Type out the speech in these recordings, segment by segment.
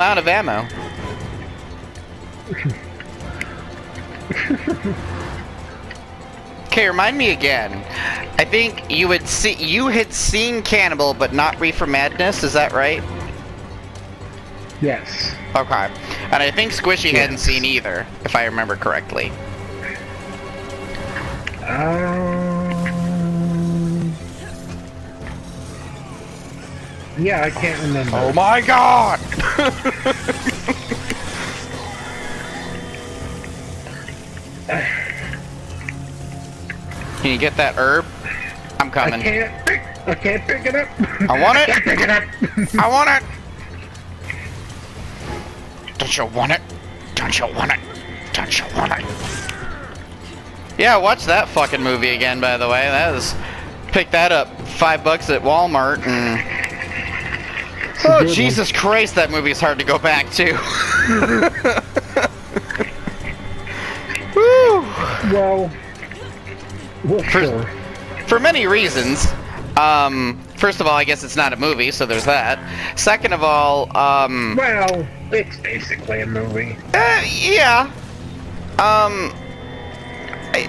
Out of ammo. Okay, remind me again. I think you had seen Cannibal, but not Reefer Madness. Is that right? Yes. Okay. And I think Squishy hadn't seen either, if I remember correctly. Yeah, I can't remember. Oh my god! Can you get that herb? I'm coming. I can't pick it up. I want it. I can't pick it up. I want it. Don't you want it? Don't you want it? Don't you want it? Yeah, watch that fucking movie again, by the way. That was... Picked that up $5 at Walmart and... Oh, Jesus Christ, that movie's hard to go back to. Woo! Well, sure. For many reasons. First of all, I guess it's not a movie, so there's that. Second of all, well, it's basically a movie. Yeah.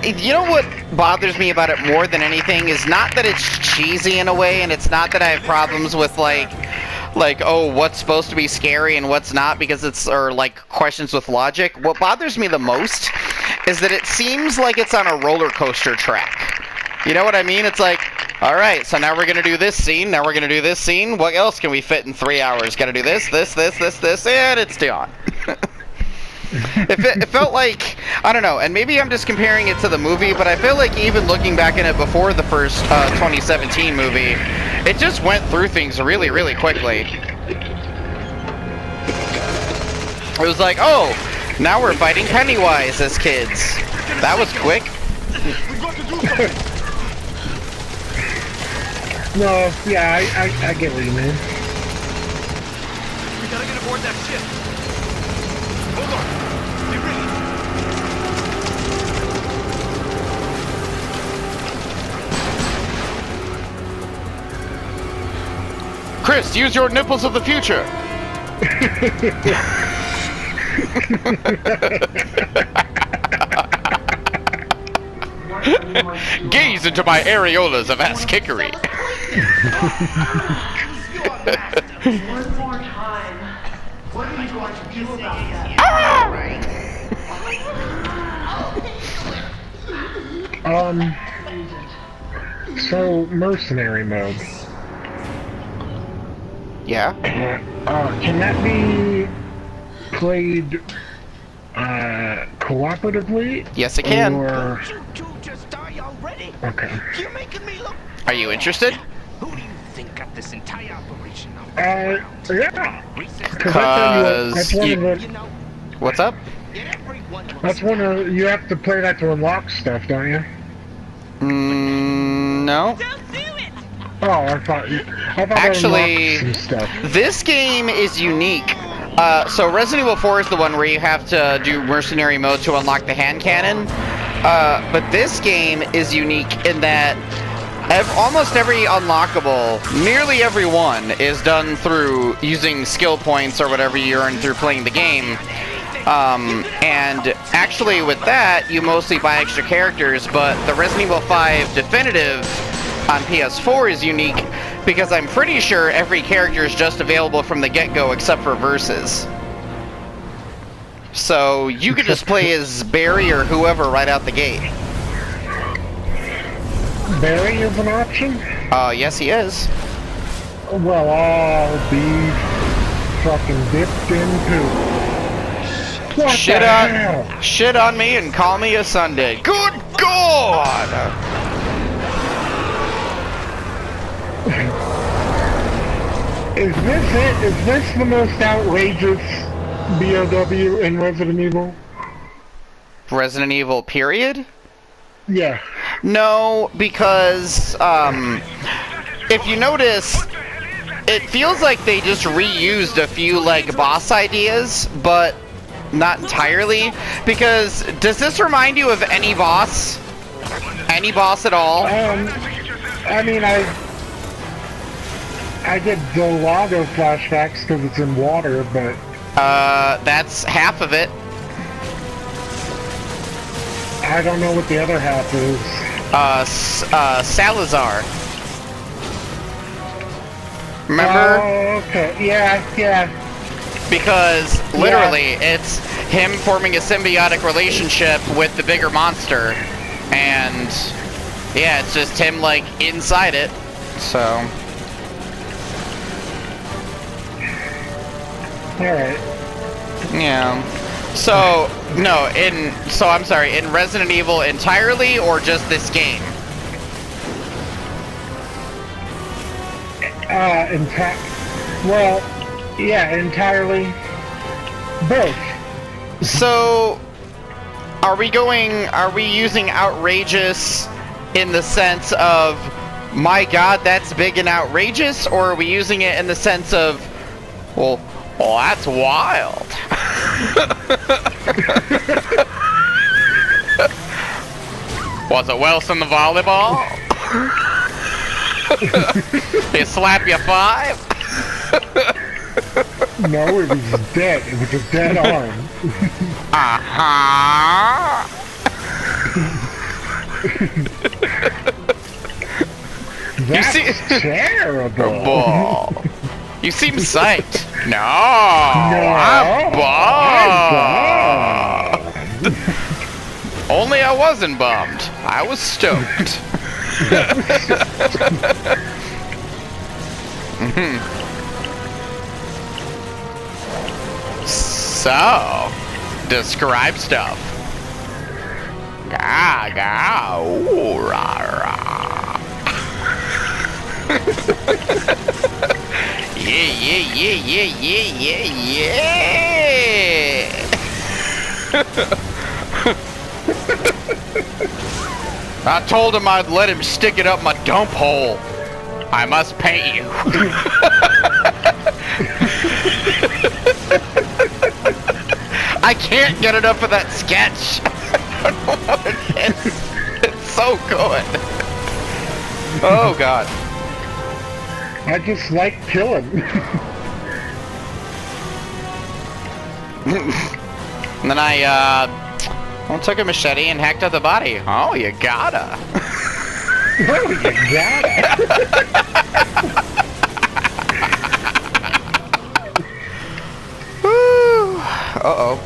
You know what bothers me about it more than anything is not that it's cheesy in a way, and it's not that I have problems with, like, oh, what's supposed to be scary and what's not, because it's, or, like, questions with logic. What bothers me the most is that it seems like it's on a roller coaster track. You know what I mean? It's like, alright, so now we're gonna do this scene, now we're gonna do this scene, what else can we fit in 3 hours? Gotta do this, and it's done. It felt like, I don't know, and maybe I'm just comparing it to the movie, but I feel like even looking back in it before the first 2017 movie, it just went through things really, really quickly. It was like, oh, now we're fighting Pennywise as kids. That was quick. No, yeah, I get what you mean. We gotta get aboard that ship. Hold on. Be ready. Chris, use your nipples of the future. Gaze into my areolas of ass kickery. One more time. What are you going to do about that? So, mercenary mode. Yeah? Can that be played, cooperatively? Yes, it can. Or... You two just die already. Okay. You're making me look. Are you interested? Who do you think got this entire operation on the Yeah. Cause that's one of the... You know, What's up? everyone wants That's one of... You have to play that to unlock stuff, don't you? No. Oh, I thought Actually, it unlocked some stuff. This game is unique. So Resident Evil 4 is the one where you have to do mercenary mode to unlock the hand cannon. But this game is unique in that almost every unlockable, nearly every one, is done through using skill points or whatever you earn through playing the game. And actually with that, you mostly buy extra characters, but the Resident Evil 5 Definitive on PS4 is unique because I'm pretty sure every character is just available from the get-go except for versus. So you could just play as Barry or whoever right out the gate. Barry is an option? Yes he is. Well, I'll be fucking dipped in poop. What Shit the on, hell? shit on me and call me a Sunday. Good God! Is this it? Is this the most outrageous BOW in Resident Evil? Resident Evil period? Yeah. No, because, if you notice, it feels like they just reused a few, like, boss ideas, but not entirely. Because, does this remind you of any boss? Any boss at all? I mean, I get Dolago flashbacks because it's in water, but That's half of it. I don't know what the other half is. Salazar. Remember? Oh, okay. Yeah, yeah. Because literally, it's him forming a symbiotic relationship with the bigger monster, and yeah, it's just him like inside it. So. All right. Yeah. So no, I'm sorry, in Resident Evil entirely or just this game? Well, yeah, entirely. Both. So are we using outrageous in the sense of, my god, that's big and outrageous, or are we using it in the sense of, well, that's wild? Was it Wilson the volleyball? He slap you 5? No, it was dead. It was a dead arm. Uh-huh. That's see- terrible. You seem psyched. No, I'm bummed. Only I wasn't bummed. I was stoked. So, describe stuff. Ga ga ooh rah rah. Yeah. I told him I'd let him stick it up my dump hole. I must pay you. I can't get enough of that sketch. I don't know what it is. It's so good. Oh god. I just like killing. And then I took a machete and hacked out the body. Oh, you gotta. Oh, you gotta. Uh-oh.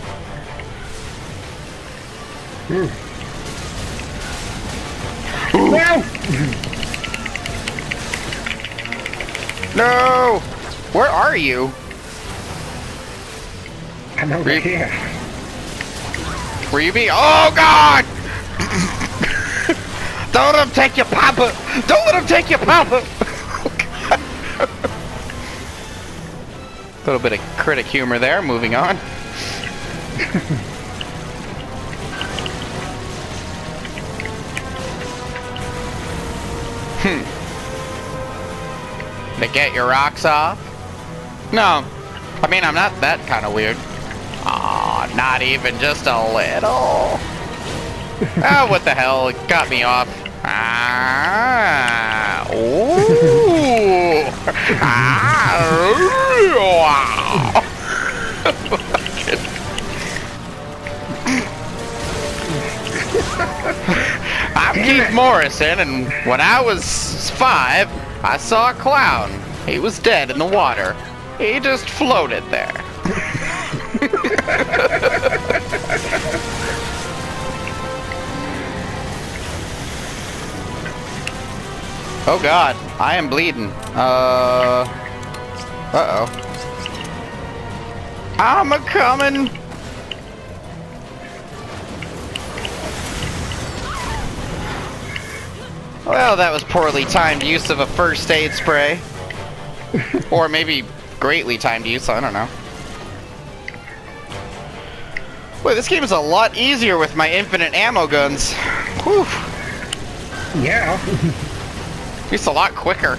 No! No! Where are you? I'm over here. Were you being? Oh God! Don't let him take your papa! Don't let him take your papa! A little bit of critic humor there. Moving on. To get your rocks off? No. I mean, I'm not that kind of weird. Aw, not even just a little. Oh, what the hell? It got me off. Ah. Ooh. Ah. Wow. I'm Keith Morrison, and when I was 5, I saw a clown. He was dead in the water. He just floated there. Oh god, I am bleeding. Uh-oh. I'm a-coming! Well, that was poorly timed use of a first aid spray. Or maybe greatly timed use, I don't know. Boy, this game is a lot easier with my infinite ammo guns. Whew. Yeah. It's a lot quicker.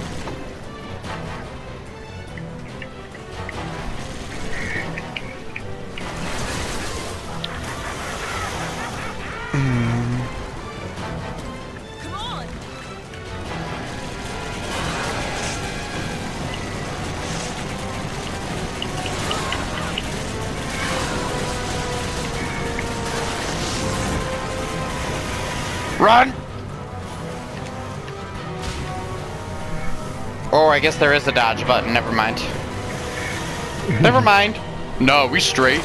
Run! Oh, I guess there is a dodge button. Never mind. Never mind. No, we straight.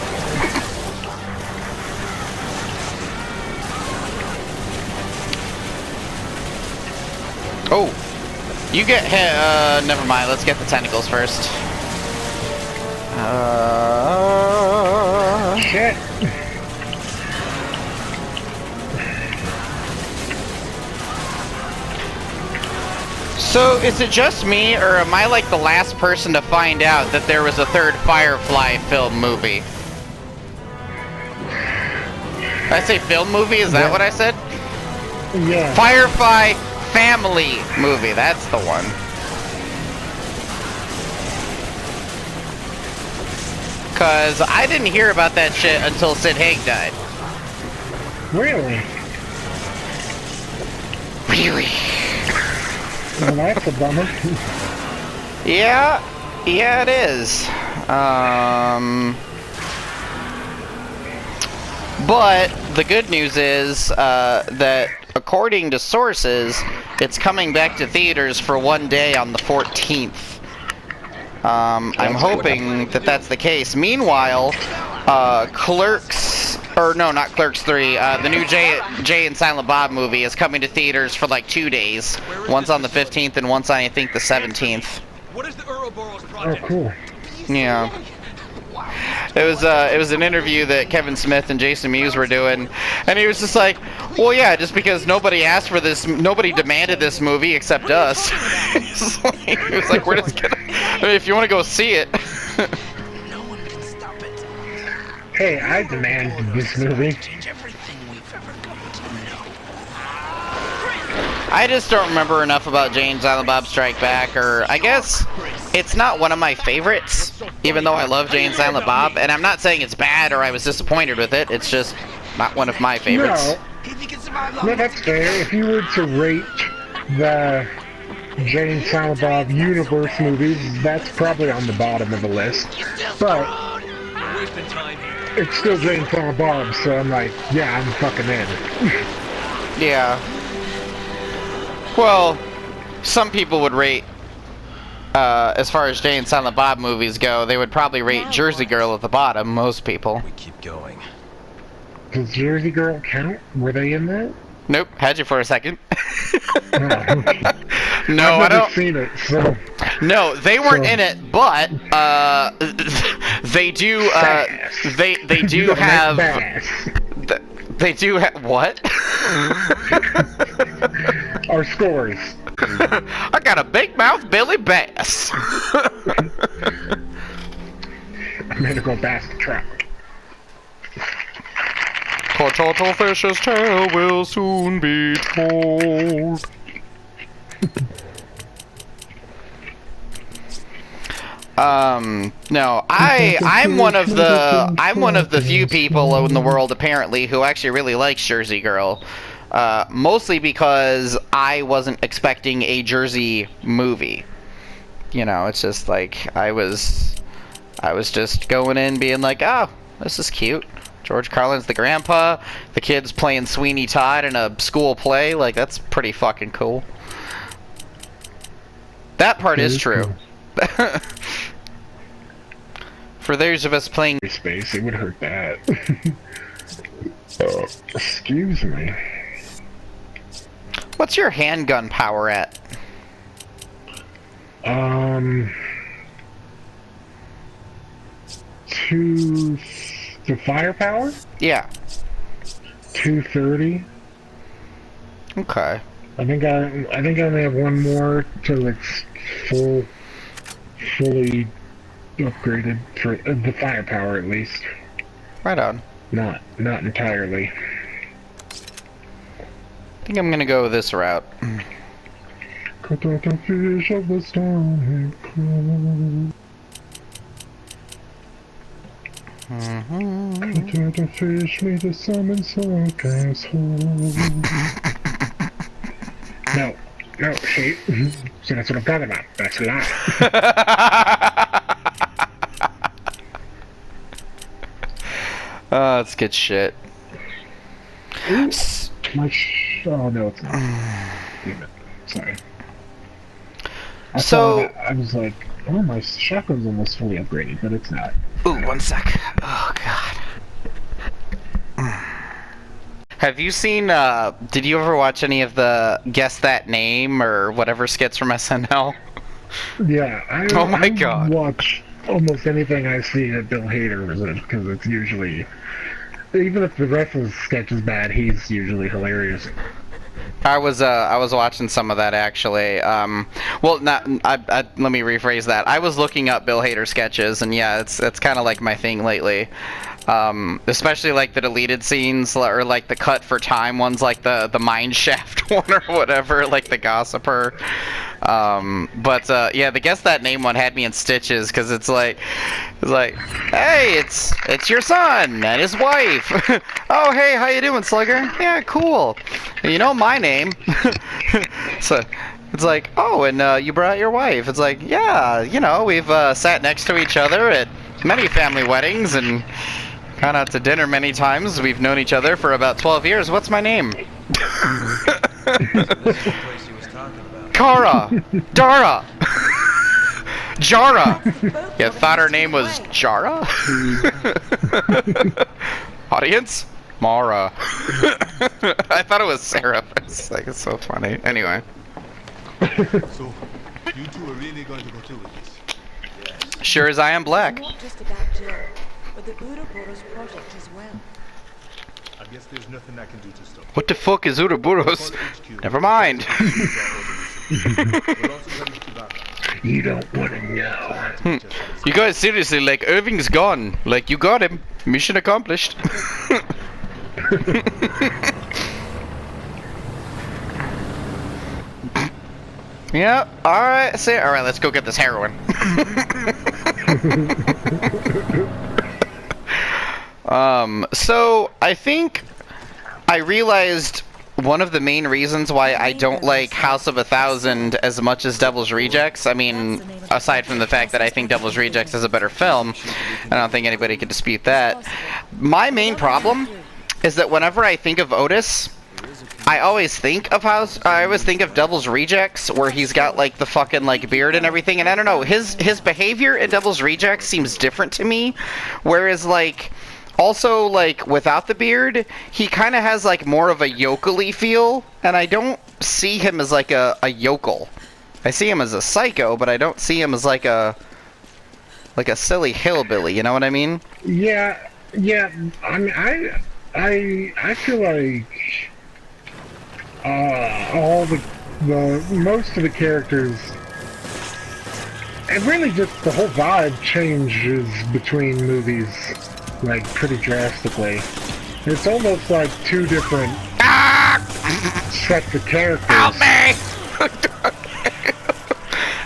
Oh, you get hit. Never mind. Let's get the tentacles first. Shit. So, is it just me, or am I like the last person to find out that there was a third Firefly film movie? Did I say film movie? Is that what I said? Yeah. Firefly family movie. That's the one. Cause I didn't hear about that shit until Sid Haig died. Really? Really? Well, that's a bummer. Yeah, it is. But the good news is that according to sources, it's coming back to theaters for one day on the 14th. I'm hoping that that's the case. Meanwhile, Clerks, or no, not Clerks 3, the new Jay and Silent Bob movie is coming to theaters for like 2 days. One's on the 15th and one's on, I think, the 17th. What is the Ouroboros Oh, project? cool. Yeah. It was an interview that Kevin Smith and Jason Mewes were doing, and he was just like, well, yeah, just because nobody asked for this, nobody demanded this movie except us. He was like, we're just gonna, I mean, if you want to go see it. No one can stop it. Hey, I demand this movie. Change everything we've ever come to know. I just don't remember enough about Jay and Silent Bob Strike Back, or I guess it's not one of my favorites, even though I love Jay and Silent Bob, and I'm not saying it's bad or I was disappointed with it, it's just not one of my favorites. No, that's fair. If you were to rate the Jay and Silent Bob universe movies, that's probably on the bottom of the list. But We're wasting time here. it's still Jay and Silent Bob, so I'm like, yeah, I'm fucking in. Yeah. Well, some people would rate, as far as Jay and Silent Bob movies go, they would probably rate Jersey Girl at the bottom, most people. We keep going. Does Jersey Girl count? Were they in that? Nope, had you for a second. No, No, I I've never don't. seen it, so No, they weren't So- in it, but they do. They do Make have. bass. They do have what? Our scores. I got a big mouth Billy Bass. I'm gonna go bass the trout. Poor turtle fish's tale will soon be told. No, I'm one of the few people in the world apparently who actually really likes Jersey Girl. Mostly because I wasn't expecting a Jersey movie. You know, it's just like I was just going in being like, oh, this is cute. George Carlin's the grandpa. The kid's playing Sweeney Todd in a school play. Like, that's pretty fucking cool. That part is true. For those of us playing Space, it would hurt that. Excuse me. What's your handgun power at? The firepower? Yeah. 230. Okay. I think I only have one more till it's fully upgraded for the firepower at least. Right on. Not entirely. I think I'm gonna go this route. Cut out the fish of the stone and cut out the fish, me the salmon soak asshole. No, see? So that's what I'm talking about. That's a lie. Oh, that's good shit. My Oh no, it's not. Damn it. Sorry. I was like, oh, my shotgun's almost fully upgraded, but it's not. Ooh, one sec. Oh god. Have you seen, did you ever watch any of the Guess That Name or whatever skits from SNL? Yeah, Oh my God. watch almost anything I see that Bill Hader is in, because it's usually, even if the rest of the sketch is bad, he's usually hilarious. I was watching some of that actually. Well, not. Let me rephrase that. I was looking up Bill Hader sketches, and yeah, it's kind of like my thing lately. Especially like the deleted scenes or like the cut for time ones, like the mine shaft one or whatever, like the gossiper. Yeah, the Guess That Name one had me in stitches because it's like, hey, it's your son and his wife. Oh, hey, how you doing, Slugger? Yeah, cool. You know my name. So it's like, oh, and you brought your wife. It's like, yeah, you know, we've sat next to each other at many family weddings and gone out to dinner many times. We've known each other for about 12 years. What's my name? Kara! Dara! Jara! You thought her name was Jara? Audience? Mara. I thought it was Sarah. It's like, it's so funny. Anyway. So, you two are really going to go through with this? Sure as I am black. Not just about Jill, but the Ouroboros project as well. I guess there's nothing I can do to stop it. What the fuck is Ouroboros? Never mind. You don't want to know. You guys seriously, like, Irving's gone. Like, you got him. Mission accomplished. Yep. Alright, alright, let's go get this heroin. So I think I realized one of the main reasons why I don't like House of a Thousand as much as Devil's Rejects. I mean, aside from the fact that I think Devil's Rejects is a better film, I don't think anybody could dispute that. My main problem is that whenever I think of Otis, I always think of Devil's Rejects, where he's got like the fucking like beard and everything, and I don't know, his behavior in Devil's Rejects seems different to me, whereas like also like without the beard, he kind of has like more of a yokel-y feel, and I don't see him as like a yokel. I see him as a psycho, but I don't see him as like a silly hillbilly. You know what I mean? Yeah. I mean, I feel like all the most of the characters, and really just the whole vibe changes between movies, like pretty drastically. It's almost like two different sets of characters. Help me!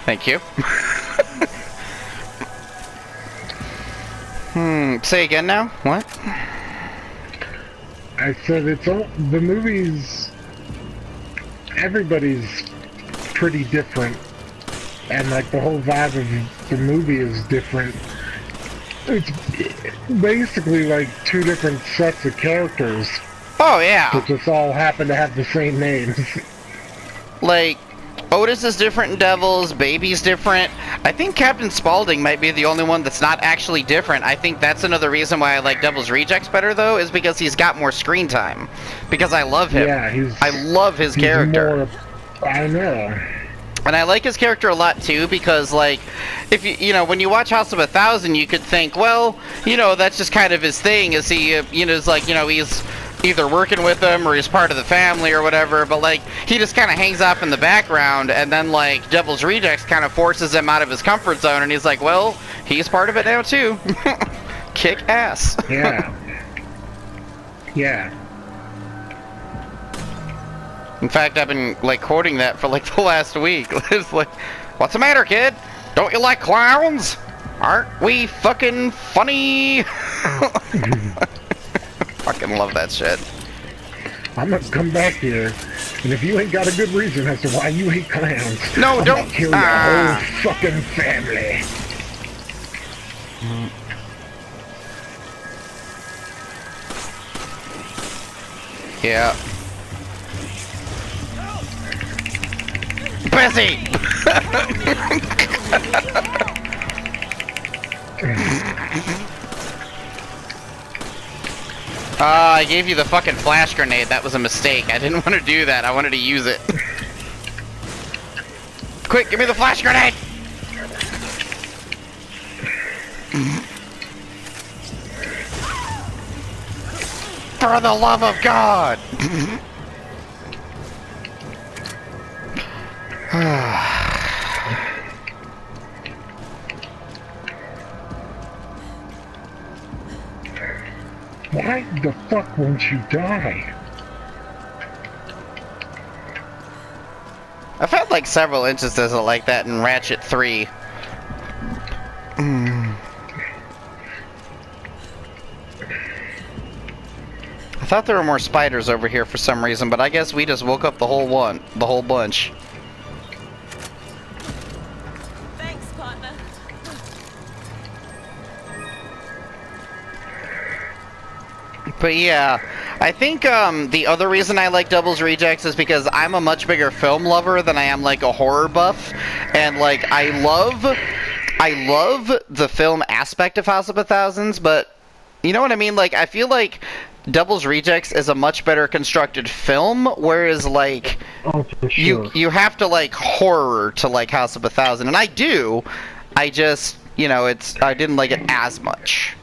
Thank you. Say again now? What? I said it's all the movies. Everybody's pretty different, and like the whole vibe of the movie is different. It's basically like two different sets of characters. Oh yeah. That just all happen to have the same names. Like, Otis is different in Devils, Baby's different. I think Captain Spaulding might be the only one that's not actually different. I think that's another reason why I like Devil's Rejects better, though, is because he's got more screen time. Because I love him. Yeah, I love his character. I know. And I like his character a lot, too, because, like, if you know, when you watch House of a Thousand, you could think, well, you know, that's just kind of his thing, is he, you know, it's like, you know, he's either working with them or he's part of the family or whatever, but like he just kind of hangs off in the background, and then like Devil's Rejects kind of forces him out of his comfort zone, and he's like, well, he's part of it now too. Kick ass. Yeah. Yeah. In fact, I've been like quoting that for like the last week. It's like, what's the matter, kid? Don't you like clowns? Aren't we fucking funny? Fucking love that shit. I'm gonna come back here, and if you ain't got a good reason as to why you hate clowns, no, I'm don't gonna kill your whole fucking family. Yeah. busy! I gave you the fucking flash grenade. That was a mistake. I didn't want to do that. I wanted to use it. Quick, give me the flash grenade! For the love of God! Why the fuck won't you die? I've had like several instances like that in Ratchet 3. I thought there were more spiders over here for some reason, but I guess we just woke up the whole bunch. Thanks, partner. But yeah, I think the other reason I like Devil's Rejects is because I'm a much bigger film lover than I am like a horror buff, and like I love the film aspect of House of a Thousands, but you know what I mean? Like I feel like Devil's Rejects is a much better constructed film, whereas like Oh, for sure. you have to like horror to like House of a Thousand, and I do. I just, you know, I didn't like it as much.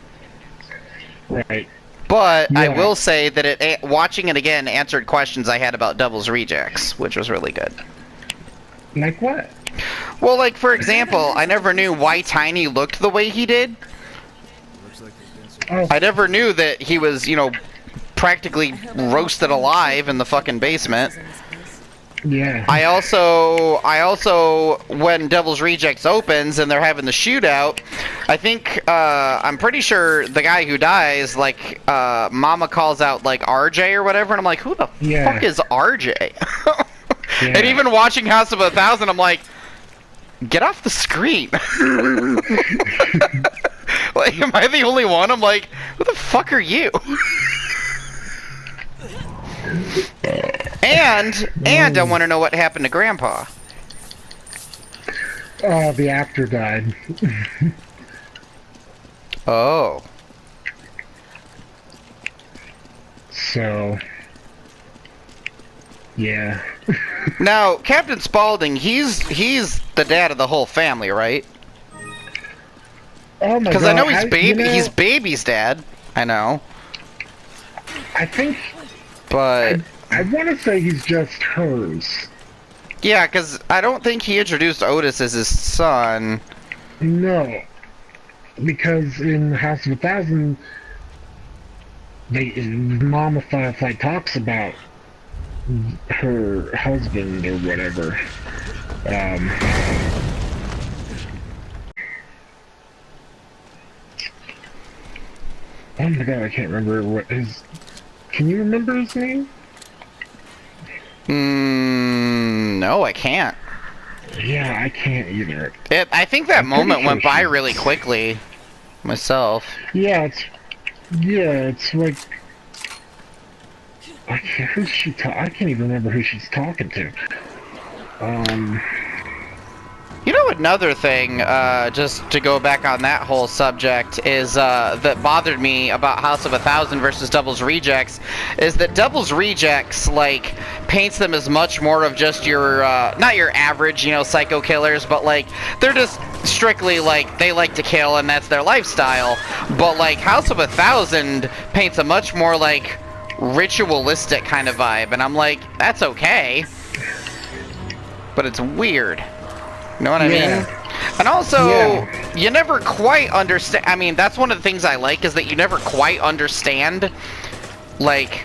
Right. But I Yeah. will say that watching it again answered questions I had about Devil's Rejects, which was really good. Like what? Well, like for example, I never knew why Tiny looked the way he did. Oh, I never knew that he was, you know, practically roasted alive in the fucking basement. yeah. I also, when Devil's Rejects opens and they're having the shootout, I think, I'm pretty sure the guy who dies, like, Mama calls out, like, RJ or whatever, and I'm like, who the Yeah. fuck is RJ? Yeah. And even watching House of a Thousand, I'm like, get off the screen. Like, am I the only one? I'm like, who the fuck are you? And I want to know what happened to Grandpa. Oh, the actor died. Oh. So, yeah. Now, Captain Spaulding, he's the dad of the whole family, right? Oh my god. Because I know he's you know, he's baby's dad. I know, I think but I want to say he's just hers. yeah, because I don't think he introduced Otis as his son. No, because in House of a Thousand, Mama Firefly talks about her husband or whatever. Oh my god, I can't remember what his. Can you remember his name? No, I can't. Yeah, I can't either. I think that I'm pretty moment went sure by she- really quickly. Myself. Yeah, it's like. Who's she I can't even remember who she's talking to. You know, another thing, just to go back on that whole subject, is that bothered me about House of a Thousand versus Devil's Rejects, is that Devil's Rejects, like, paints them as much more of just your, not your average, you know, psycho killers, but, like, they're just strictly, like, they like to kill and that's their lifestyle. But, like, House of a Thousand paints a much more, like, ritualistic kind of vibe, and I'm like, that's okay. But it's weird. You know what I Yeah. mean? And also, Yeah. you never quite understand. I mean, that's one of the things I like, is that you never quite understand, like,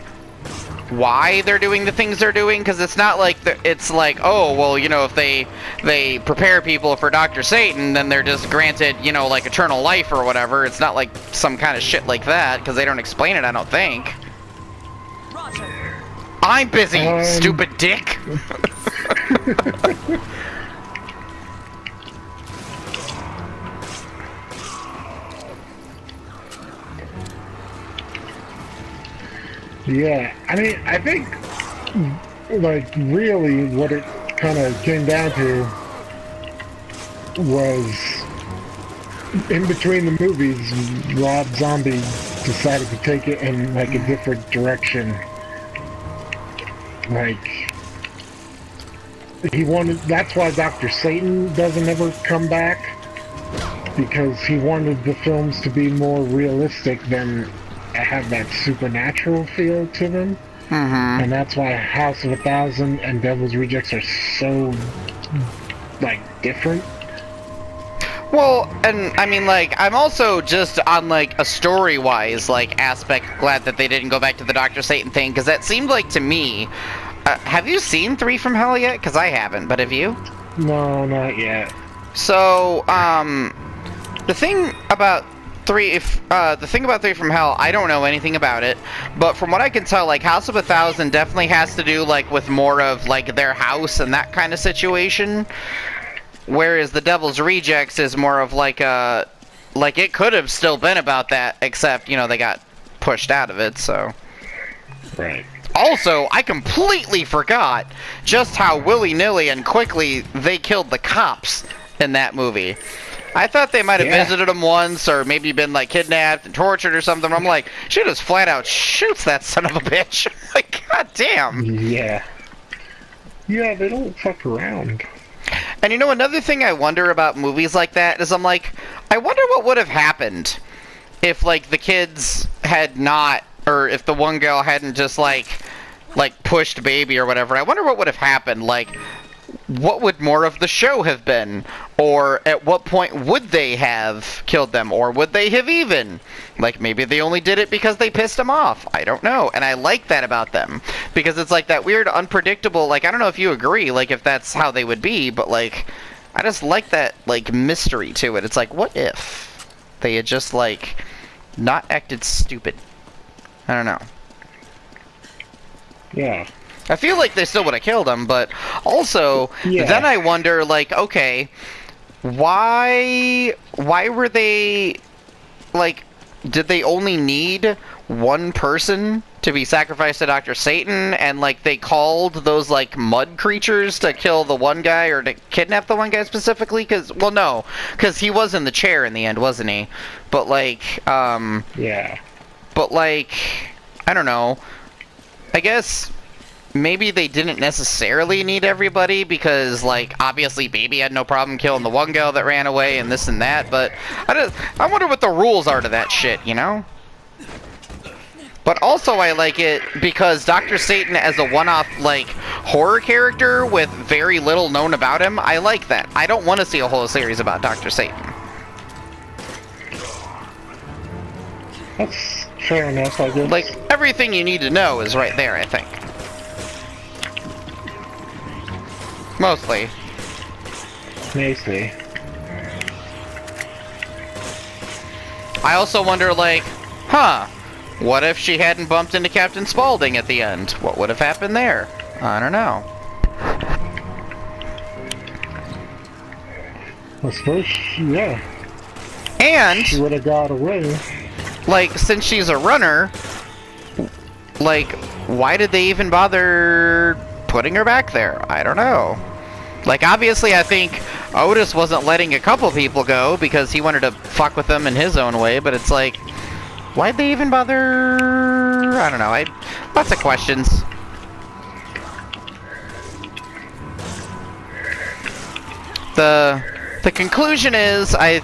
why they're doing the things they're doing, because it's not like it's like, oh, well, you know, if they prepare people for Dr. Satan, then they're just granted, you know, like eternal life or whatever. It's not like some kind of shit like that, because they don't explain it, I don't think. Roger. I'm busy, stupid dick. Yeah, I mean, I think, like, really what it kind of came down to was, in between the movies, Rob Zombie decided to take it in like a different direction. Like, he wanted, that's why Dr. Satan doesn't ever come back, because he wanted the films to be more realistic than have that supernatural feel to them. And that's why House of a Thousand and Devil's Rejects are so, like, different. Well, and I mean, like, I'm also just on, like, a story-wise, like, aspect glad that they didn't go back to the Dr. Satan thing, because that seemed like, to me, have you seen 3 from Hell yet? Because I haven't, but have you? No, not yet. So, the thing about 3 from Hell, I don't know anything about it, but from what I can tell, like, House of a Thousand definitely has to do, like, with more of, like, their house and that kind of situation. Whereas the Devil's Rejects is more of like a, like, it could have still been about that, except, you know, they got pushed out of it, so. Right. Also, I completely forgot just how willy-nilly and quickly they killed the cops in that movie. I thought they might have visited them once, or maybe been, like, kidnapped and tortured or something. I'm like, she just flat out shoots that son of a bitch. Like, god damn. Yeah. Yeah, they don't fuck around. And you know, another thing I wonder about movies like that is I'm like, I wonder what would have happened if, like, the kids had not, or if the one girl hadn't just, like pushed baby or whatever. I wonder what would have happened. Like, what would more of the show have been? Or at what point would they have killed them? Or would they have even? Like, maybe they only did it because they pissed him off. I don't know. And I like that about them. Because it's like that weird, unpredictable, like, I don't know if you agree, like, if that's how they would be, but, like, I just like that, like, mystery to it. It's like, what if they had just, like, not acted stupid? I don't know. Yeah. I feel like they still would have killed him, but also, then I wonder, like, okay, why were they, like, did they only need one person to be sacrificed to Dr. Satan, and, like, they called those, like, mud creatures to kill the one guy, or to kidnap the one guy specifically? Because, well, no, because he was in the chair in the end, wasn't he? But, like, yeah. But, like, I don't know, I guess maybe they didn't necessarily need everybody because, like, obviously Baby had no problem killing the one girl that ran away and this and that, but I wonder what the rules are to that shit, you know? But also I like it because Dr. Satan as a one-off, like, horror character with very little known about him, I like that. I don't want to see a whole series about Dr. Satan. That's fair enough, I guess. Like, everything you need to know is right there, I think. Mostly. Mostly. I also wonder, like, what if she hadn't bumped into Captain Spaulding at the end? What would have happened there? I don't know. I suppose, yeah. And She would have got away. like, since she's a runner, like, why did they even bother putting her back there? I don't know. Like, obviously, I think Otis wasn't letting a couple people go because he wanted to fuck with them in his own way, but it's like, why'd they even bother? I don't know. Lots of questions. The conclusion is, I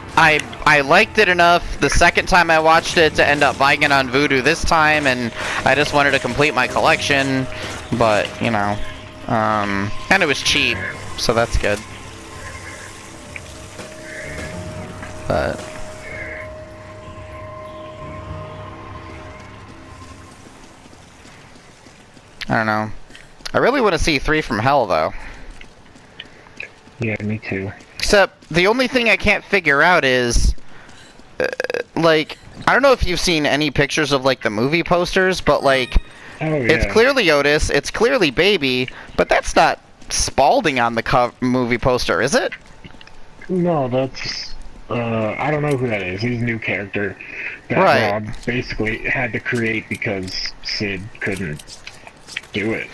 liked it enough the second time I watched it to end up buying it on Vudu this time, and I just wanted to complete my collection, but, you know, and it was cheap, so that's good. But I don't know. I really want to see 3 from Hell, though. Yeah, me too. Except, the only thing I can't figure out is, like, I don't know if you've seen any pictures of, like, the movie posters, but, like, it's clearly Otis, it's clearly Baby, but that's not Spaulding on the movie poster, is it? No, that's, I don't know who that is. He's a new character that Rob basically had to create because Sid couldn't do it.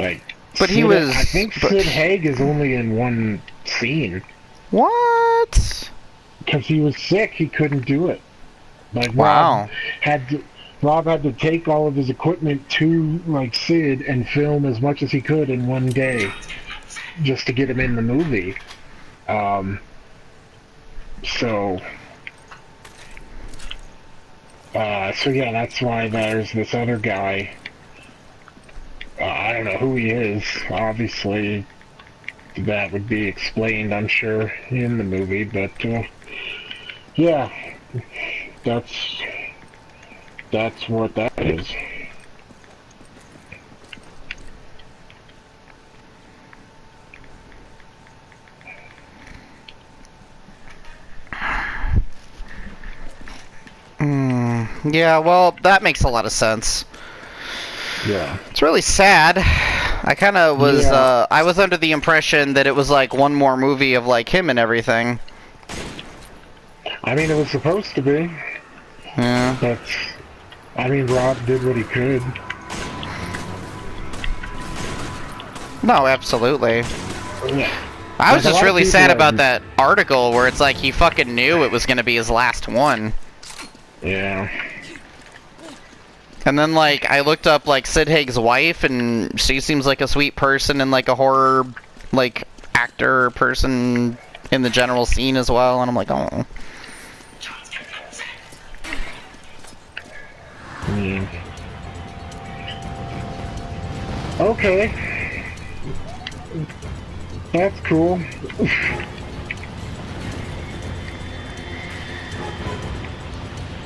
Like, But he Sid- was. I think but- Sid Haig is only in one scene. What? Because he was sick, he couldn't do it. Like, Wow. Rob had to take all of his equipment to, like, Sid and film as much as he could in one day just to get him in the movie. So yeah, that's why there's this other guy. I don't know who he is. Obviously, that would be explained, I'm sure, in the movie, but, yeah, that's what that is. Yeah, well, that makes a lot of sense. Yeah. It's really sad. I kind of was, Yeah. I was under the impression that it was like one more movie of like him and everything. I mean, it was supposed to be, Yeah. but, I mean, Rob did what he could. No, absolutely. Yeah. I was Like, a just lot of really people sad have- about that article where it's like he fucking knew it was gonna be his last one. Yeah. And then like I looked up like Sid Haig's wife and she seems like a sweet person and like a horror like actor person in the general scene as well, and I'm like, oh. Okay. That's cool.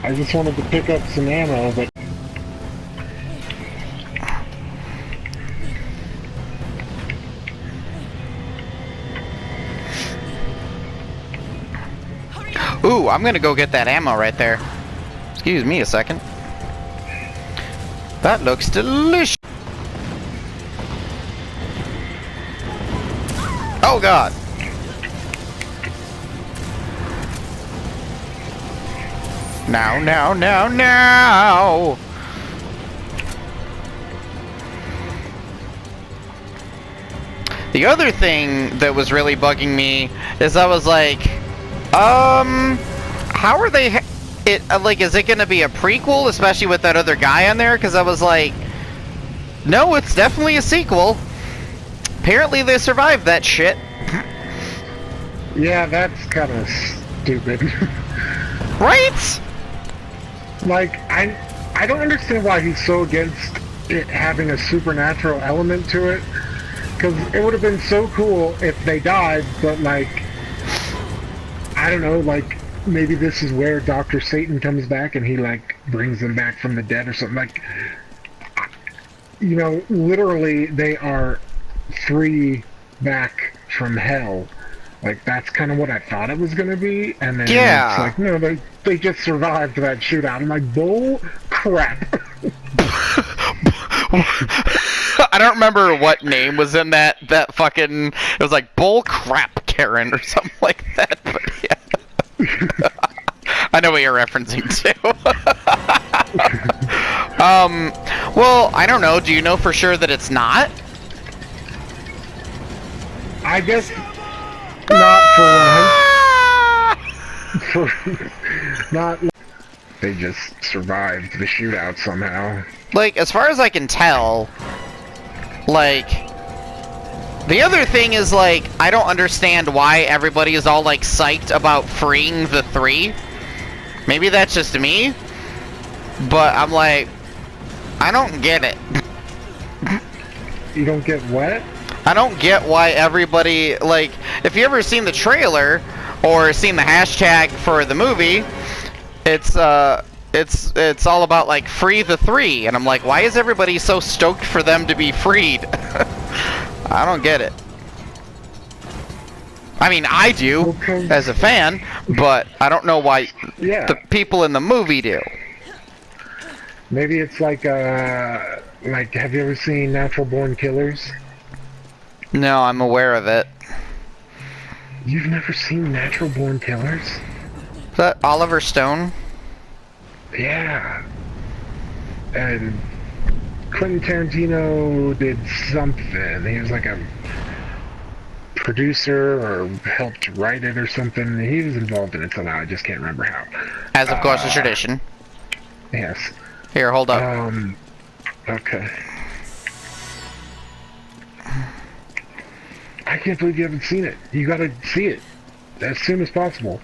I just wanted to pick up some ammo, but... Ooh, I'm gonna go get that ammo right there. Excuse me a second. That looks delicious. Oh god. Now, now, now, now. The other thing that was really bugging me is I was like, how are they like, is it gonna be a prequel, especially with that other guy on there? Because I was like, no, it's definitely a sequel. Apparently they survived that shit. Yeah, that's kind of stupid. Right? Like, I don't understand why he's so against it having a supernatural element to it. Because it would have been so cool if they died, but like, I don't know, like, maybe this is where Dr. Satan comes back and he like brings them back from the dead or something. Like, you know, literally they are free back from hell. Like, that's kind of what I thought it was going to be, and then Yeah. it's like, no, they just survived that shootout. I'm like, bull crap. I don't remember what name was in that fucking, it was like bull crap Karen or something like that, but yeah. I know what you're referencing to. Well, I don't know, do you know for sure that it's not? I guess not for not. They just survived the shootout somehow. Like, as far as I can tell, like, the other thing is, like, I don't understand why everybody is all, like, psyched about freeing the three. Maybe that's just me, but I'm like, I don't get it. You don't get what? I don't get why everybody, like, if you ever seen the trailer or seen the hashtag for the movie, it's all about like free the three, and I'm like, why is everybody so stoked for them to be freed? I don't get it. I mean, I do Okay. as a fan, but I don't know why Yeah. the people in the movie do. Maybe it's like have you ever seen Natural Born Killers? No, I'm aware of it. You've never seen Natural Born Killers? Is that Oliver Stone? Yeah. And Quentin Tarantino did something. He was like a producer or helped write it or something. He was involved in it somehow. I just can't remember how. As of course is tradition. Yes. Here, hold up. Okay. I can't believe you haven't seen it. You gotta see it as soon as possible.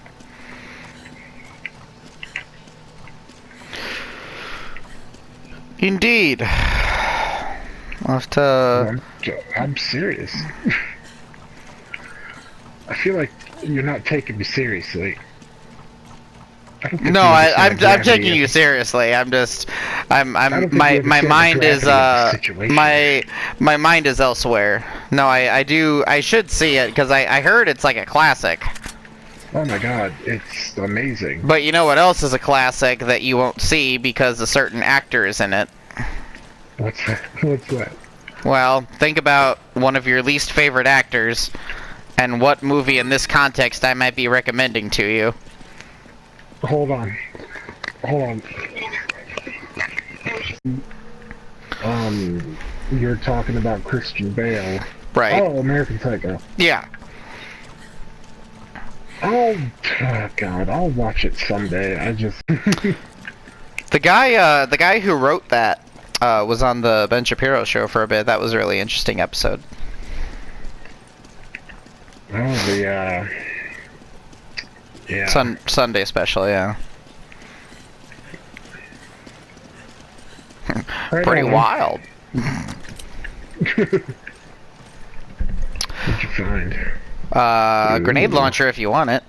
Indeed. I'll have to... I'm serious. I feel like you're not taking me seriously. No, I'm taking you seriously. My mind is my mind is elsewhere. No, I should see it because I heard it's like a classic. Oh my god, it's amazing. But you know what else is a classic that you won't see because a certain actor is in it? What's that? What's that? Well, think about one of your least favorite actors and what movie in this context I might be recommending to you. Hold on. You're talking about Christian Bale. Right. Oh, American Psycho. Yeah. Oh God, I'll watch it someday. I just... The guy who wrote that was on the Ben Shapiro show for a bit. That was a really interesting episode. Oh, yeah. Sunday special, yeah. Right Pretty on. wild. What'd you find? Grenade launcher if you want it.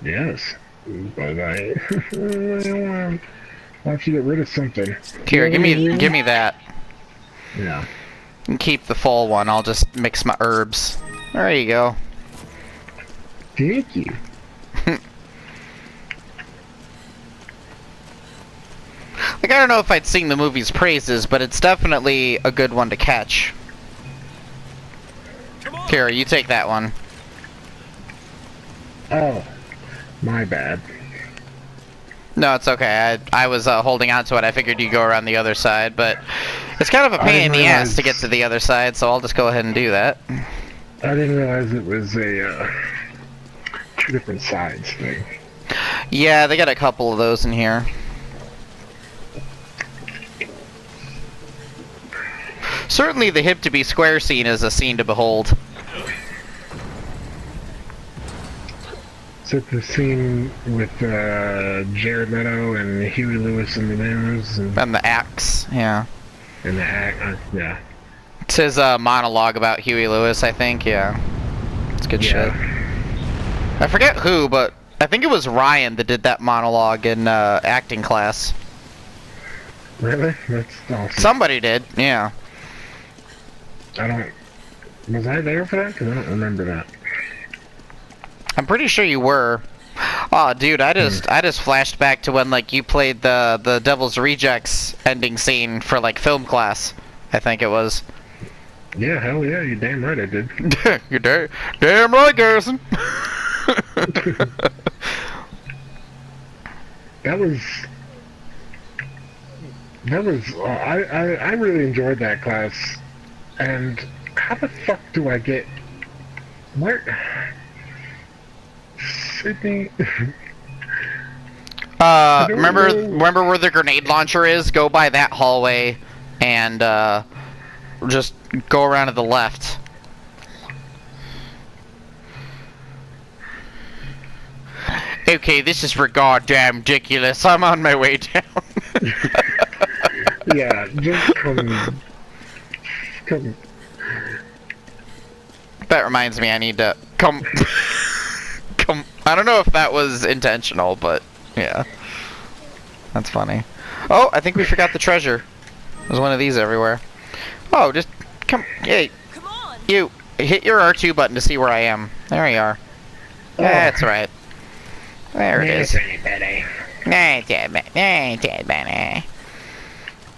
Yes. But I have to get rid of something. Here, give me that. Yeah. And keep the full one. I'll just mix my herbs. There you go. Thank you. Like, I don't know if I'd sing the movie's praises, but it's definitely a good one to catch. Here, you take that one. Oh, my bad. No, it's okay. I was holding on to it. I figured you'd go around the other side, but it's kind of a pain in the ass to get to the other side, so I'll just go ahead and do that. I didn't realize it was a two different sides thing. Yeah, they got a couple of those in here. Certainly the hip to be square scene is a scene to behold. Is it the scene with Jared Leto and Huey Lewis and the News And the axe, yeah. and the act? Yeah. It's his monologue about Huey Lewis, I think, yeah. It's good shit. I forget who, but I think it was Ryan that did that monologue in acting class. Really? That's awesome. Somebody did, yeah. Was I there for that? Because I don't remember that. I'm pretty sure you were. Oh, dude, I just flashed back to when like you played the Devil's Rejects ending scene for like film class. I think it was. Yeah, hell yeah, you're damn right I did. You're damn right, Garrison. That was I really enjoyed that class. And how the fuck do I get where Sydney? Remember where the grenade launcher is? Go by that hallway and just go around to the left. Okay, this is for goddamn ridiculous. I'm on my way down. Yeah, just come. That reminds me, I need to come. I don't know if that was intentional, but yeah, that's funny. Oh, I think we forgot the treasure. There's one of these everywhere. Oh, just come. Hey, Come on! you hit your R2 button to see where I am. There you are. That's right. There it is.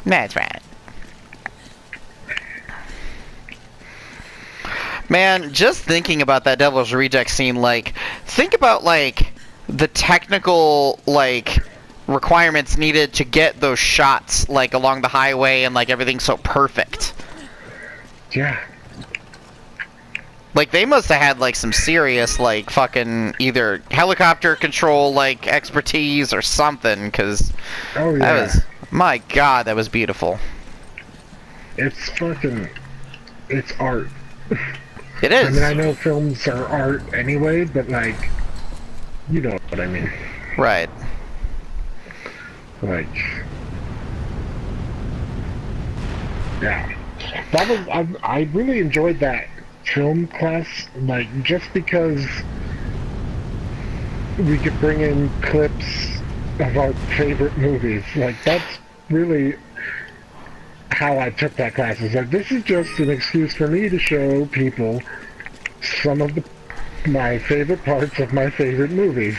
That's right. Man, just thinking about that Devil's Reject scene, like, think about, like, the technical, like, requirements needed to get those shots, like, along the highway and, like, everything's so perfect. Yeah. Like, they must have had, like, some serious, like, fucking either helicopter control, like, expertise or something, because Oh yeah. that was, my god, that was beautiful. It's fucking... It's art. It I is. mean, I know films are art anyway, but like... You know what I mean. Right. Like... Yeah. That was... I really enjoyed that film class, like, just because we could bring in clips of our favorite movies. Like, that's really how I took that class. Is like, this is just an excuse for me to show people some of my favorite parts of my favorite movies.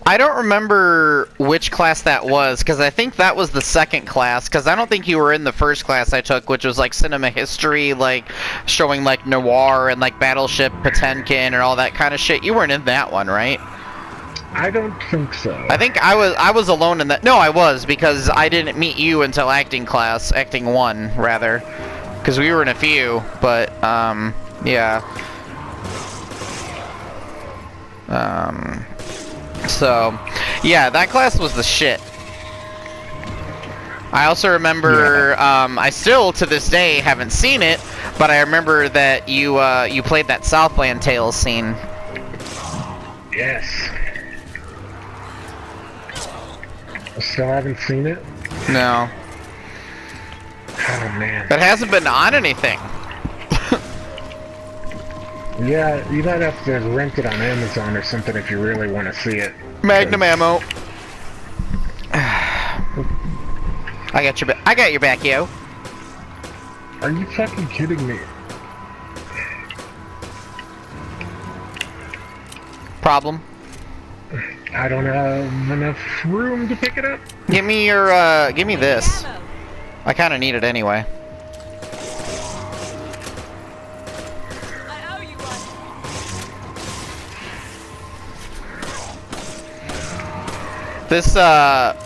I don't remember which class that was, because I think that was the second class, because I don't think you were in the first class I took, which was, like, cinema history, like, showing, like, noir and, like, Battleship Potemkin and all that kind of shit. You weren't in that one, right? I don't think so. I think I was alone in that. No, I was, because I didn't meet you until acting class, acting 1, rather. Because we were in a few, but, yeah. So, yeah, that class was the shit. I also remember, I still, to this day, haven't seen it, but I remember that you played that Southland Tales scene. Yes. I still haven't seen it? No. Oh, man. That hasn't been on anything. Yeah, you might have to rent it on Amazon or something if you really want to see it. Magnum ammo. I got your back, yo. Are you fucking kidding me? Problem. I don't have enough room to pick it up. Give me this. I kind of need it anyway. I owe you one.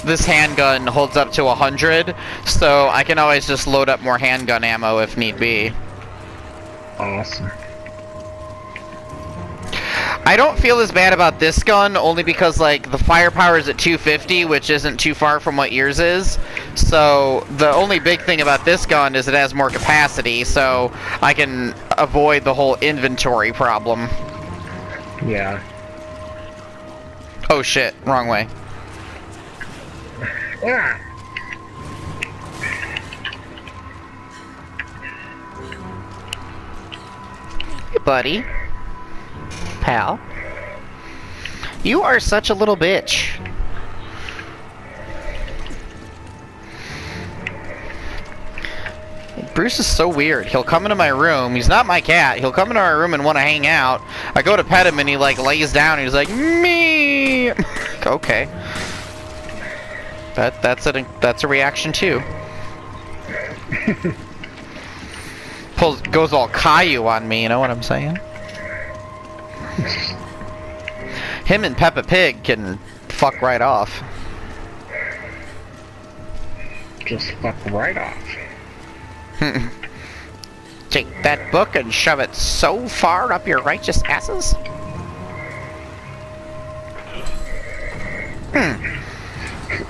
This handgun holds up to 100, so I can always just load up more handgun ammo if need be. Awesome. I don't feel as bad about this gun, only because, like, the firepower is at 250, which isn't too far from what yours is. So, the only big thing about this gun is it has more capacity, so I can avoid the whole inventory problem. Yeah. Oh shit, wrong way. Ah! Hey, buddy. Pal. You are such a little bitch. Bruce is so weird. He'll come into my room. He's not my cat. He'll come into my room and want to hang out. I go to pet him and he, like, lays down and he's like, me. Okay. That's a reaction too. Goes all Caillou on me, you know what I'm saying? Him and Peppa Pig can fuck right off. Just fuck right off. Take that book and shove it so far up your righteous asses.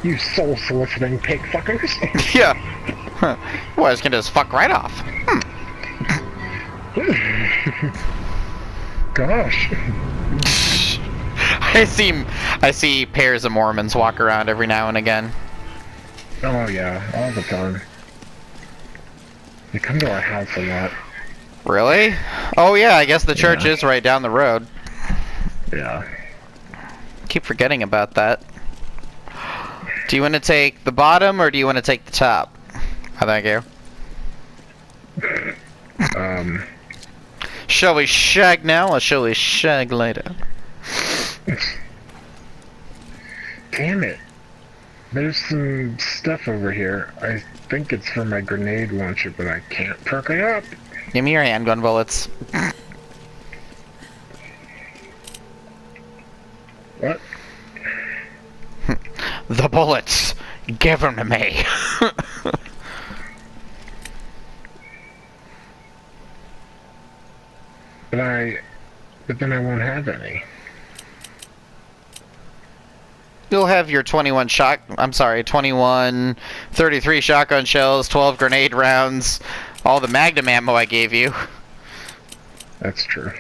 You soul-soliciting pig fuckers. Yeah. Huh. Well, I can just fuck right off. Gosh. I see pairs of Mormons walk around every now and again. Oh yeah, all the time. They come to our house a lot. Really? Oh yeah, I guess the church is right down the road. Yeah. Keep forgetting about that. Do you want to take the bottom or do you want to take the top? Oh, thank you. Shall we shag now or shall we shag later? Damn it. There's some stuff over here. I think it's for my grenade launcher, but I can't perk it up. Give me your handgun bullets. What? The bullets! Give them to me! But then I won't have any. You'll have your 21 33 shotgun shells, 12 grenade rounds, all the magnum ammo I gave you. That's true.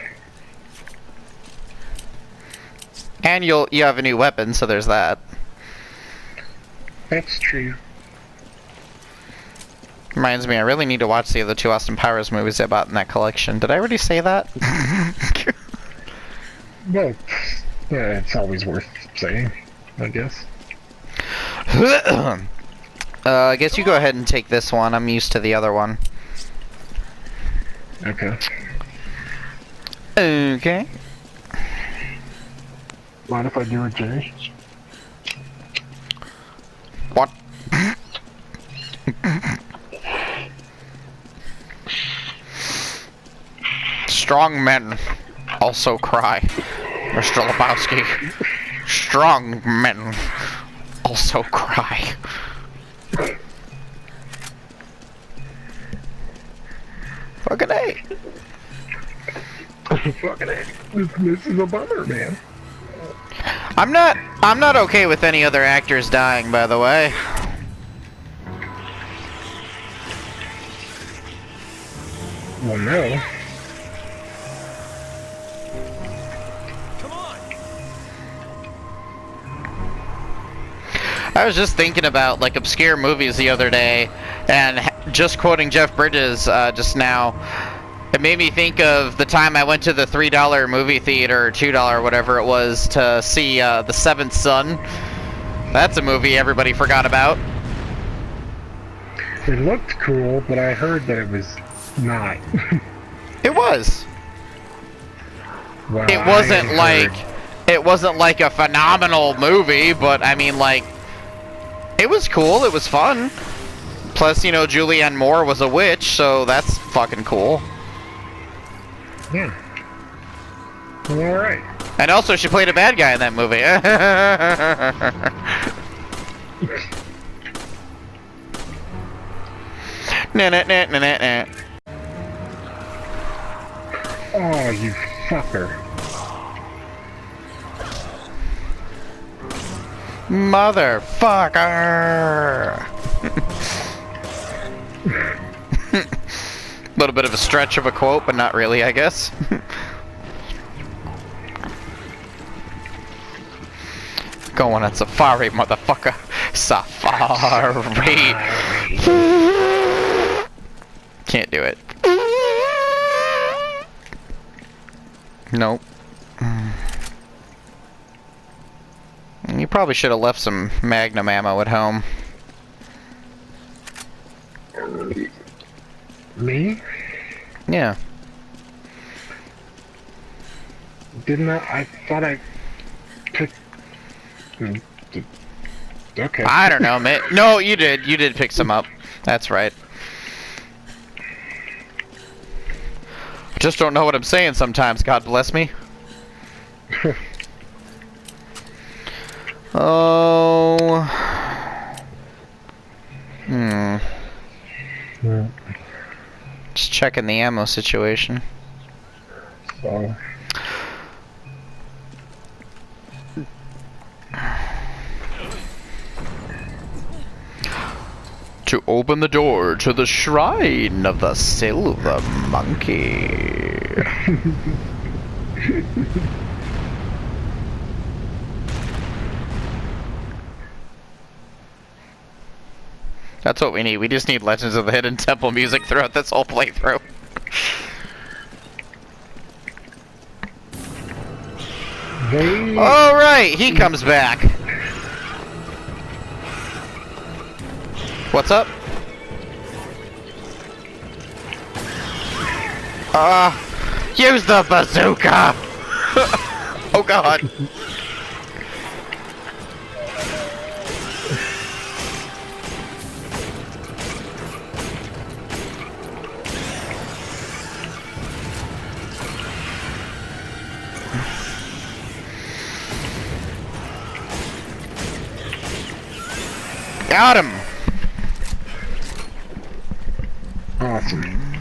And you have a new weapon, so there's that. That's true. Reminds me, I really need to watch the other 2 Austin Powers movies I bought in that collection. Did I already say that? Well, yeah, it's always worth saying, I guess. I guess you go ahead and take this one. I'm used to the other one. Okay. Okay. Mind if I do it, Jay? What? Strong men also cry. Mr. Lebowski. Strong men also cry. Fucking A. Fucking A. This is a bummer, man. I'm not okay with any other actors dying, by the way. Well, no. I was just thinking about like obscure movies the other day, and just quoting Jeff Bridges just now, it made me think of the time I went to the $3 movie theater, or $2, whatever it was, to see The Seventh Son. That's a movie everybody forgot about. It looked cool, but I heard that it was not. It was. Well, It wasn't like a phenomenal movie, but I mean, like, it was cool. It was fun. Plus, you know, Julianne Moore was a witch, so that's fucking cool. Yeah. Well, alright. And also, she played a bad guy in that movie. Nah. Oh, you fucker. Motherfucker! Little bit of a stretch of a quote, but not really, I guess. Going on safari, motherfucker. Safari. Can't do it. Nope. You probably should have left some magnum ammo at home. Me? Yeah. Didn't I thought I picked... Okay. I don't know, man. No, you did. You did pick some up. That's right. I just don't know what I'm saying sometimes, God bless me. Oh. Yeah. Just checking the ammo situation. So... To open the door to the shrine of the Silver Monkey. That's what we need. We just need Legends of the Hidden Temple music throughout this whole playthrough. Alright, he comes back. What's up? Use the bazooka! Oh god. Got him! Awesome.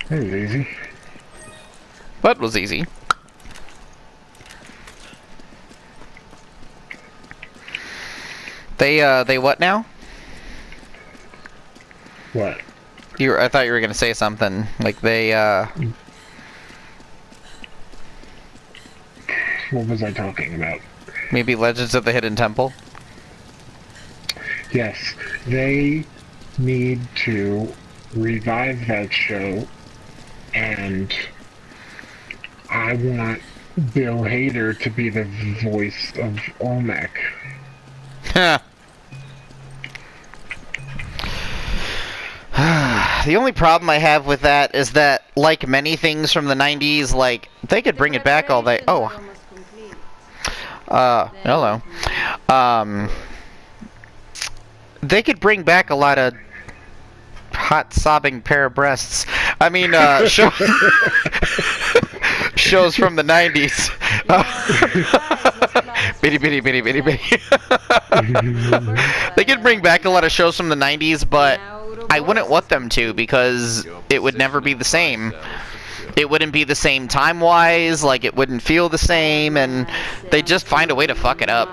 That was easy. That was easy. They what now? What? I thought you were gonna say something. Like What was I talking about? maybe Legends of the Hidden Temple? Yes, they need to revive that show, and I want Bill Hader to be the voice of Olmec. Huh. The only problem I have with that is that, like many things from the 90s, like, they could bring it back all day. Oh. Hello. They could bring back a lot of hot sobbing pair of breasts. I mean, shows from the 90s. Bitty bitty bitty bitty bitty. They could bring back a lot of shows from the 90s, but I wouldn't want them to, because it would never be the same. It wouldn't be the same time-wise, like it wouldn't feel the same, and they just find a way to fuck it up.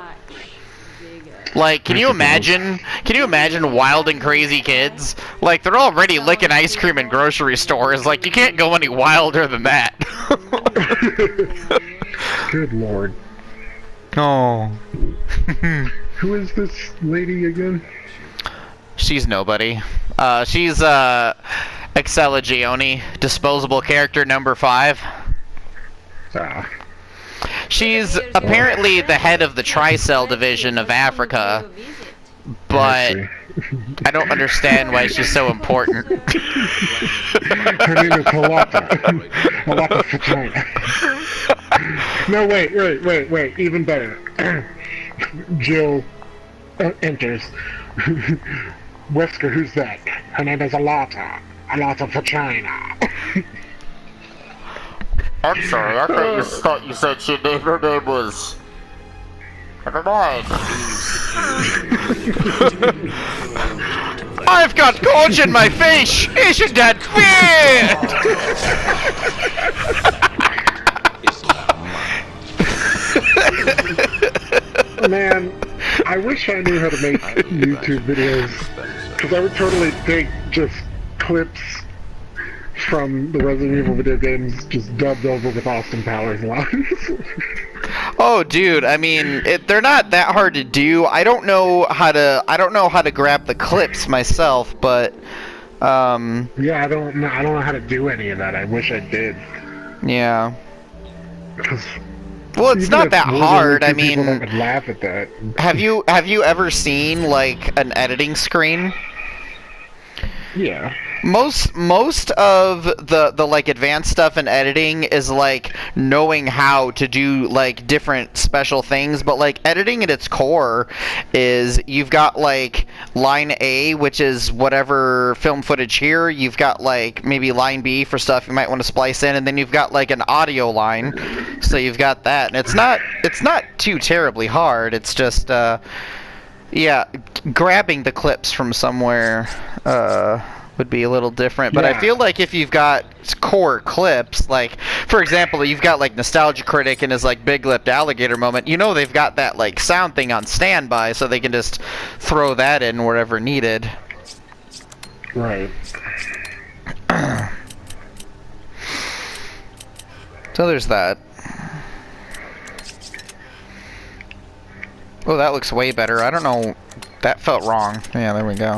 Like, can you imagine Wild and Crazy Kids? Like, they're already licking ice cream in grocery stores. Like, you can't go any wilder than that. Good lord. Oh. Who is this lady again? She's nobody. She's, Excella Gioni, disposable character number 5. Ah. She's apparently the head of the Tricell division of Africa, but I don't understand why she's so important. Her name is Halata. Halata Vagina. No, wait. Even better. Jill enters. Wesker, who's that? Her name is Halata. Halata Vagina. I'm sorry, I thought you said her name was... Never mind. I've got gorge in my face! Isn't that weird? Man, I wish I knew how to make YouTube videos, because I would totally take just clips from the Resident Evil video games just dubbed over with Austin Powers lines. Oh, dude, I mean, they're not that hard to do. I don't know how to grab the clips myself, but yeah, I don't know how to do any of that. I wish I did. Yeah. Well, it's not that hard. I mean, people would laugh at that. Have you ever seen like an editing screen? Yeah. Most of the like advanced stuff in editing is like knowing how to do like different special things, but like editing at its core is you've got like line A, which is whatever film footage here, you've got like maybe line B for stuff you might want to splice in, and then you've got like an audio line, so you've got that, and it's not too terribly hard. It's just yeah, grabbing the clips from somewhere would be a little different, but yeah. I feel like if you've got core clips, like for example, you've got like Nostalgia Critic and his like big lipped alligator moment, you know they've got that like sound thing on standby, so they can just throw that in wherever needed. Right. So there's that. Oh, that looks way better. I don't know, that felt wrong. Yeah, there we go.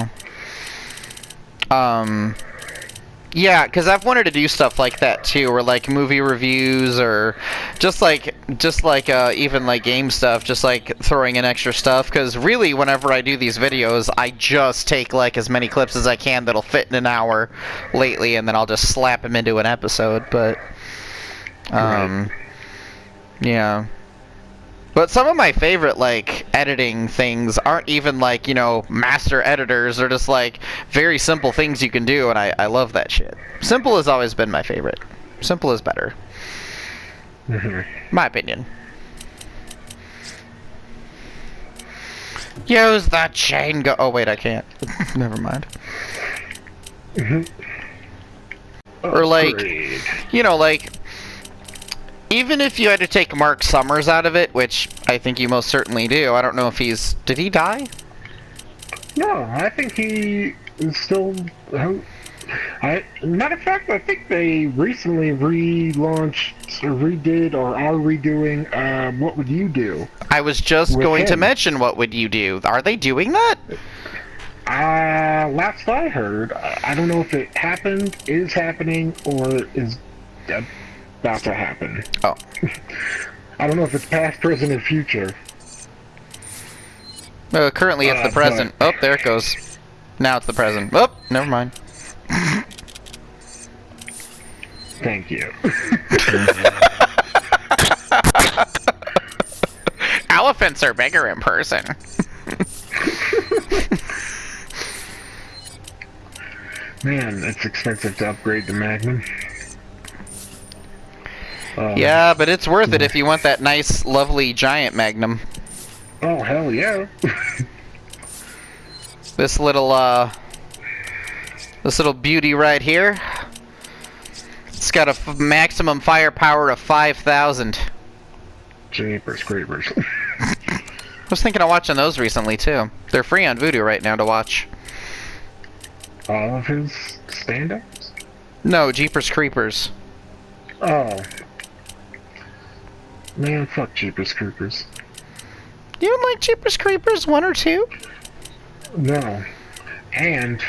Yeah, because I've wanted to do stuff like that too, or like movie reviews, or just like even like game stuff, just like throwing in extra stuff. Because really, whenever I do these videos, I just take like as many clips as I can that'll fit in an hour lately, and then I'll just slap them into an episode. But yeah. But some of my favorite, like, editing things aren't even, like, you know, master editors. They're just, like, very simple things you can do, and I love that shit. Simple has always been my favorite. Simple is better. My opinion. Use the chain go. Oh wait, I can't. Never mind. Or like, Upgrade. you know, like, even if you had to take Mark Summers out of it, which I think you most certainly do. I don't know if he's. Did he die? No, I think he is still. Matter of fact, I think they recently relaunched, or redid, or are redoing. What Would You Do? I was just With going to him. mention What Would You Do? Are they doing that? Last I heard, I don't know if it happened, is happening, or is about to happen. Oh. I don't know if it's past, present, or future. Currently it's the present. Oh, there it goes. Now it's the present. Oh, never mind. Thank you. Elephants are bigger in person. Man, it's expensive to upgrade the Magnum. Yeah, but it's worth it if you want that nice, lovely giant Magnum. Oh, hell yeah. This little beauty right here. It's got a maximum firepower of 5,000. Jeepers creepers. I was thinking of watching those recently too. They're free on Vudu right now to watch. All of his stand-ups? No, Jeepers Creepers. Oh. Man, fuck Jeepers Creepers. You don't like Jeepers Creepers 1 or 2? No. And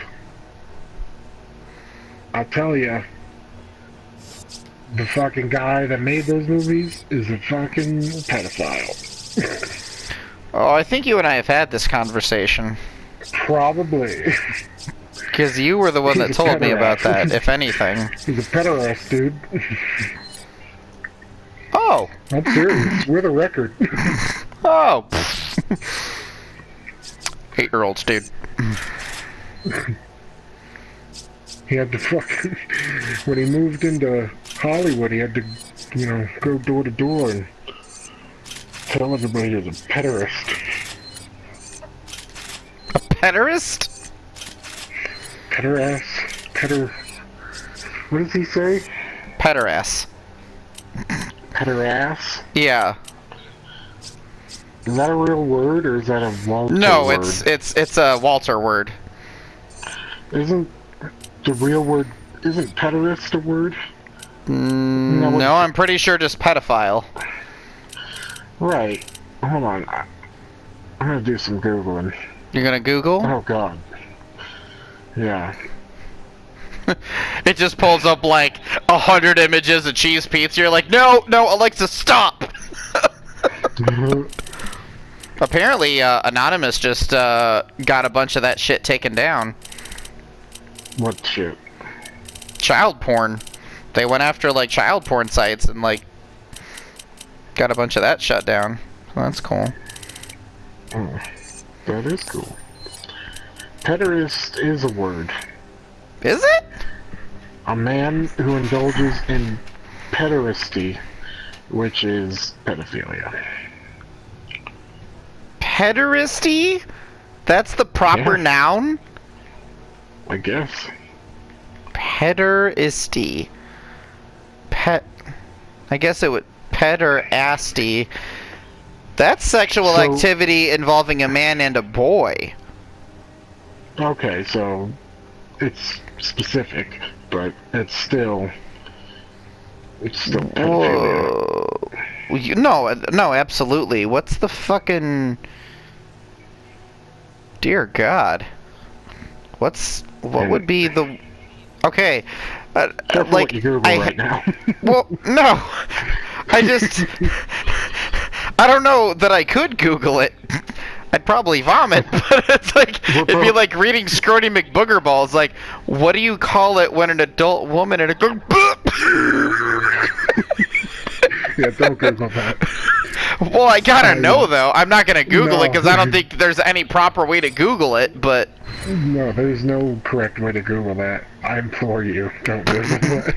I'll tell ya, the fucking guy that made those movies is a fucking pedophile. Oh, I think you and I have had this conversation. Probably. Because you were the one that He's a told me about pederast. that, if anything. He's a pederast, dude. Oh! I'm serious. We're the record. Oh! 8-year-olds, dude. He had to fucking... When he moved into Hollywood, he had to, you know, go door to door and tell everybody he was a pederast. A pederast? Peder... What does he say? Pederass. Pederass? Yeah. Is that a real word, or is that a Walter No, word? it's a Walter word. Isn't the real word... Isn't pederast a word? No, I'm pretty sure just pedophile. Right. Hold on. I'm gonna do some Googling. You're gonna Google? Oh, God. Yeah. It just pulls up like 100 images of cheese pizza. You're like, no, Alexa, stop! Apparently, Anonymous just got a bunch of that shit taken down. What shit? Child porn. They went after like child porn sites and like got a bunch of that shut down. So that's cool. Oh, that is cool. Pederast is a word. Is it? A man who indulges in pederasty, which is pedophilia. Pederasty? That's the proper Yeah. noun? I guess. Pederasty. I guess it would... Pederasty. That's sexual So- activity involving a man and a boy. Okay, so it's specific, but it's still pedophilia. Whoa. No, absolutely. What's the fucking... Dear God. What would be the... Okay. Careful like, what you Google right now. Well, no. I just... I don't know that I could Google it. I'd probably vomit, but it's like... It'd be like reading Scrody McBooger Balls. Like, what do you call it when an adult woman and a girl... Yeah, don't Google that. Well, I gotta know, though. I'm not gonna Google it No. because I don't think there's any proper way to Google it, but... No, there's no correct way to Google that. I implore you, don't Google it.